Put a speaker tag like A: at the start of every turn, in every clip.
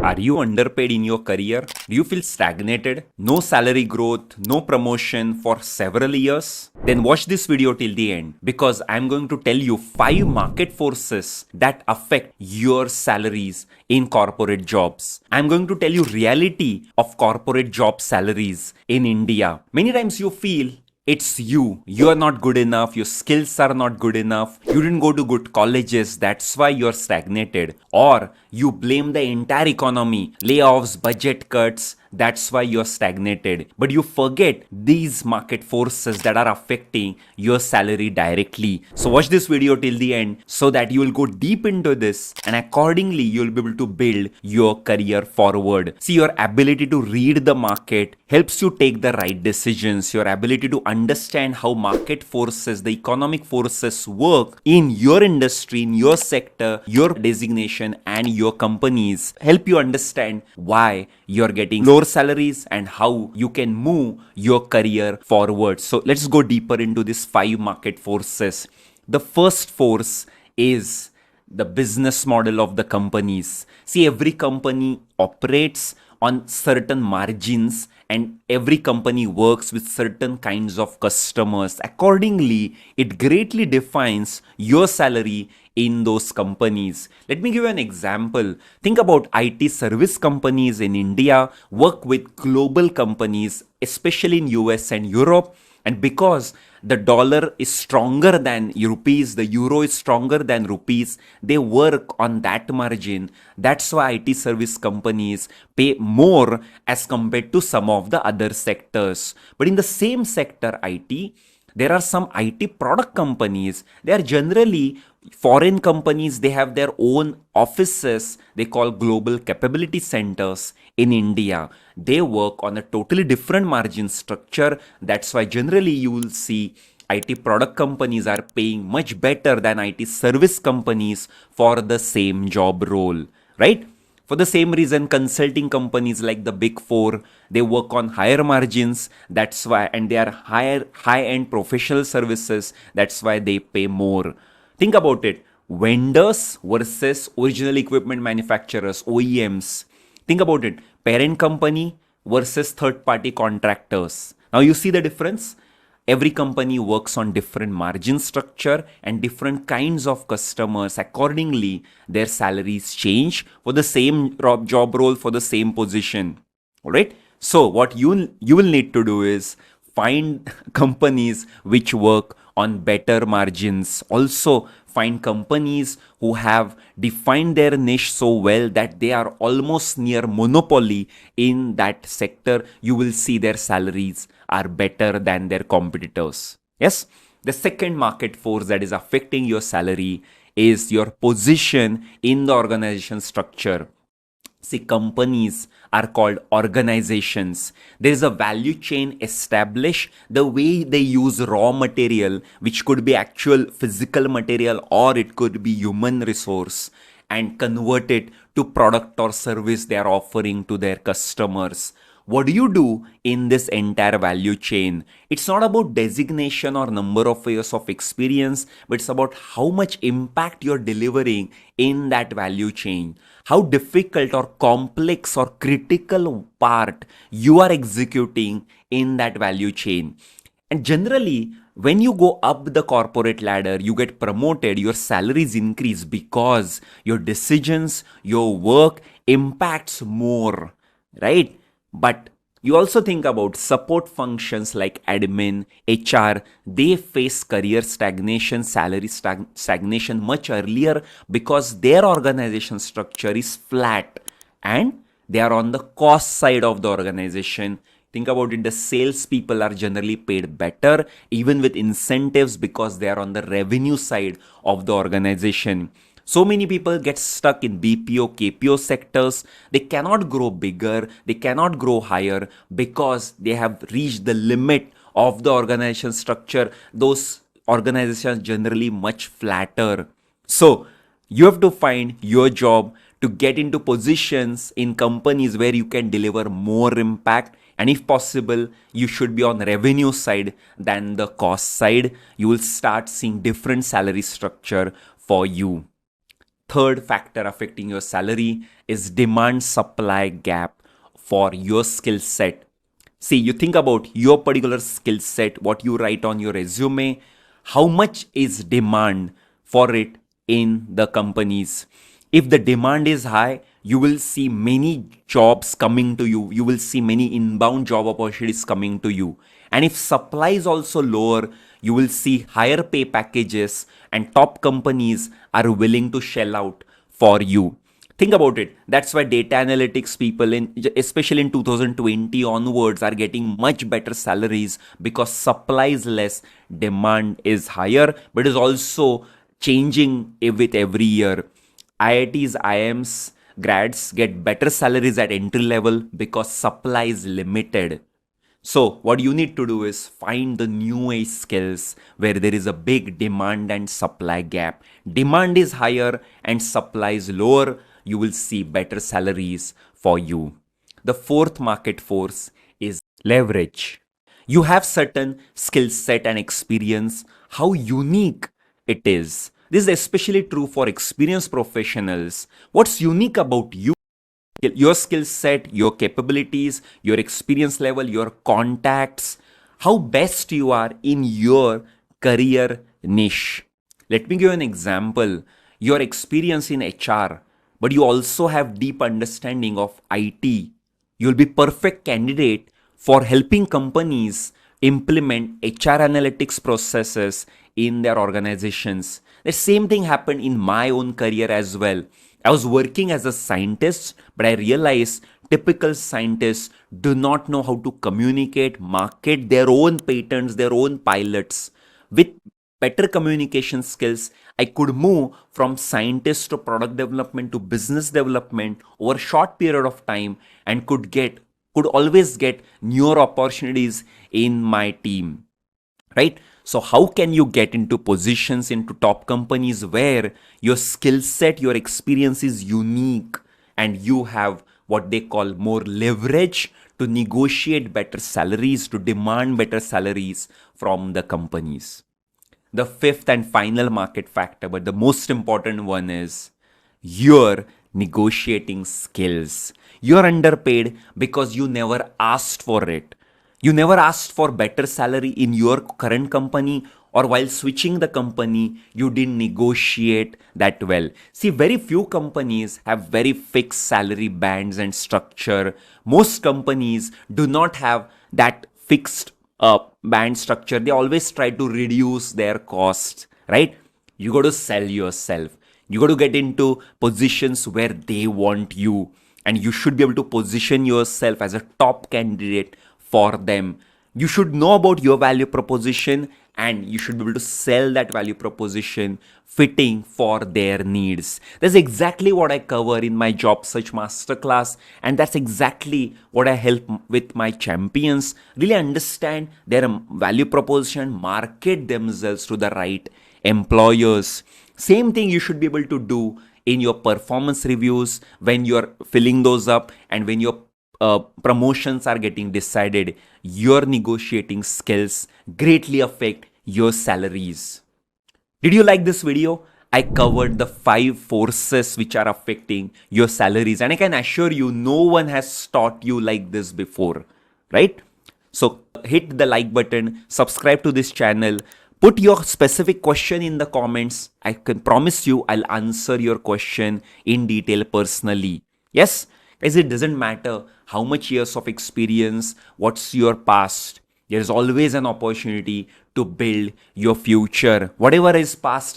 A: Are you underpaid in your career? Do you feel stagnated? No salary growth, no promotion for several years? Then watch this video till the end because I'm going to tell you 5 market forces that affect your salaries in corporate jobs. I'm going to tell you reality of corporate job salaries in India. Many times you feel it's you. You are not good enough. Your skills are not good enough. You didn't go to good colleges. That's why you're stagnated. Or you blame the entire economy, layoffs, budget cuts. That's why you're stagnated. But you forget these market forces that are affecting your salary directly. So watch this video till the end so that you will go deep into this and accordingly you'll be able to build your career forward. See, your ability to read the market helps you take the right decisions. Your ability to understand how market forces, the economic forces work in your industry, in your sector, your designation and your companies help you understand why you're getting lower salaries and how you can move your career forward. So let's go deeper into these 5 market forces. The first force is the business model of the companies. See, every company operates on certain margins and every company works with certain kinds of customers. Accordingly, it greatly defines your salary in those companies. Let me give you an example. Think about IT service companies in India work with global companies, especially in US and Europe. And because the dollar is stronger than rupees, the euro is stronger than rupees, they work on that margin. That's why IT service companies pay more as compared to some of the other sectors. But in the same sector, IT, there are some IT product companies. They are generally foreign companies. They have their own offices. They call global capability centers in India. They work on a totally different margin structure. That's why generally you will see IT product companies are paying much better than IT service companies for the same job role, right? For the same reason, consulting companies like the Big Four, they work on higher margins. That's why, and they are high-end professional services. That's why they pay more. Think about it. Vendors versus original equipment manufacturers, OEMs. Think about it. Parent company versus third-party contractors. Now you see the difference? Every company works on different margin structure and different kinds of customers. Accordingly, their salaries change for the same job role, for the same position. All right. So what you will need to do is find companies which work on better margins. Also find companies who have defined their niche so well that they are almost near monopoly in that sector. You will see their salaries are better than their competitors. Yes, the second market force that is affecting your salary is your position in the organization structure. See, companies are called organizations. There is a value chain established. The way they use raw material, which could be actual physical material or it could be human resource, and convert it to product or service they are offering to their customers. What do you do in this entire value chain? It's not about designation or number of years of experience, but it's about how much impact you're delivering in that value chain. How difficult or complex or critical part you are executing in that value chain. And generally, when you go up the corporate ladder, you get promoted, your salaries increase because your decisions, your work impacts more, right? But you also think about support functions like admin, HR, they face career stagnation, salary stagnation much earlier because their organization structure is flat and they are on the cost side of the organization. Think about it, the sales people are generally paid better, even with incentives because they are on the revenue side of the organization. So many people get stuck in BPO, KPO sectors. They cannot grow bigger. They cannot grow higher because they have reached the limit of the organization structure. Those organizations are generally much flatter. So you have to find your job to get into positions in companies where you can deliver more impact. And if possible, you should be on the revenue side than the cost side. You will start seeing different salary structure for you. third factor affecting your salary is demand supply gap for your skill set. See, you think about your particular skill set, what you write on your resume, how much is demand for it in the companies. If the demand is high, you will see many jobs coming to you. You will see many inbound job opportunities coming to you. And if supply is also lower, you will see higher pay packages and top companies are willing to shell out for you. Think about it. That's why data analytics people, especially in 2020 onwards, are getting much better salaries because supply is less, demand is higher, but is also changing with every year. IITs, IIMs, grads get better salaries at entry level because supply is limited. So, what you need to do is find the new age skills where there is a big demand and supply gap. Demand is higher and supply is lower. You will see better salaries for you. The fourth market force is leverage. You have certain skill set and experience, how unique it is. This is especially true for experienced professionals. What's unique about you? Your skill set, your capabilities, your experience level, your contacts, how best you are in your career niche. Let me give you an example. Your experience in HR, but you also have deep understanding of IT. You'll be perfect candidate for helping companies implement HR analytics processes in their organizations. The same thing happened in my own career as well. I was working as a scientist, but I realized typical scientists do not know how to communicate, market their own patents, their own pilots. With better communication skills, I could move from scientist to product development to business development over a short period of time and could always get newer opportunities in my team. Right? So how can you get into positions into top companies where your skill set, your experience is unique and you have what they call more leverage to negotiate better salaries, to demand better salaries from the companies. The fifth and final market factor, but the most important one, is your negotiating skills. You're underpaid because you never asked for it. You never asked for better salary in your current company, or while switching the company, you didn't negotiate that well. See, very few companies have very fixed salary bands and structure. Most companies do not have that fixed band structure. They always try to reduce their costs, right? You got to sell yourself. You got to get into positions where they want you, and you should be able to position yourself as a top candidate for them. You should know about your value proposition and you should be able to sell that value proposition fitting for their needs. That's exactly what I cover in my job search masterclass, and that's exactly what I help with my champions really understand their value proposition, market themselves to the right employers. Same thing you should be able to do in your performance reviews when you're filling those up and when your promotions are getting decided. Your negotiating skills greatly affect your salaries. Did you like this video? I covered the 5 forces which are affecting your salaries, and I can assure you no one has taught you like this before, right? So hit the like button, subscribe to this channel, put your specific question in the comments. I can promise you I'll answer your question in detail personally. Yes, guys, it doesn't matter how much years of experience, what's your past. There is always an opportunity to build your future. Whatever is past,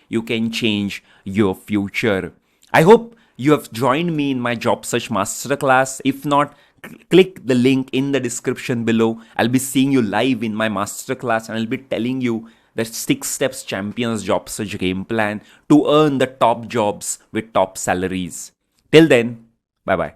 A: you can change your future. I hope you have joined me in my job search masterclass. If not, click the link in the description below. I'll be seeing you live in my masterclass and I'll be telling you the 6 steps champions job search game plan to earn the top jobs with top salaries. Till then, bye bye.